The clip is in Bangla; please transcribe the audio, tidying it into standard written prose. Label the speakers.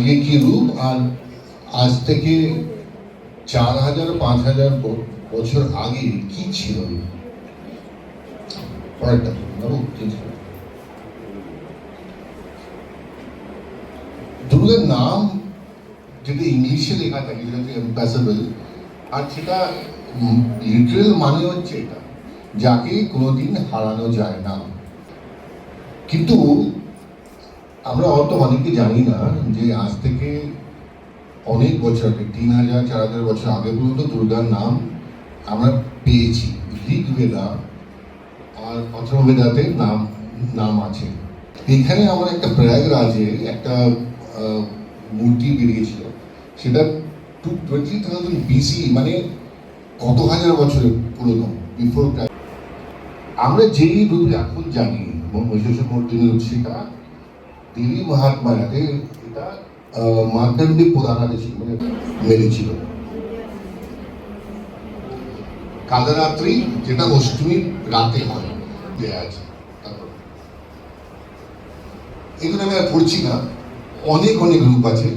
Speaker 1: আগে কি রূপ আর আজ থেকে 4000-5000 বছর আগে কি ছিল পরেরটা বাবু দুর্গার নাম যেটা ইংলিশে লেখা থাকে যেটা হচ্ছে ইম্পসিবল, আর সেটা লিটারাল মানে হচ্ছে এটা যাকে কোনোদিন হারানো যায় না। কিন্তু আমরা অত অনেকে জানি না যে আজ থেকে অনেক বছর আগে 3000-4000 বছর আগে পর্যন্ত দুর্গার নাম আমরা পেয়েছি। ঋগ্বেদা আর অথর্ববেদাতে নাম নাম আছে। এখানে আমার একটা প্রয়াগরাজে একটা মূর্তি বেরিয়েছিল, সেটা 20,000 BC, মানে কত হাজার বছরের পুরনো, বিফোর। আমরা যেই রূপে এখন জানি মহিষাসুরমর্দিনী রূপ, সেটা দেবী মহাত্মায়াতে এটা মার্কণ্ডে পুরাণাতে ছিল, মানে মেরেছিল। কালরাত্রি যেটা অষ্টমীর রাতে হয় দেয়া আছে। তারপর এগুলো আমি আর পড়ছি না, অনেক অনেক রূপ আছে।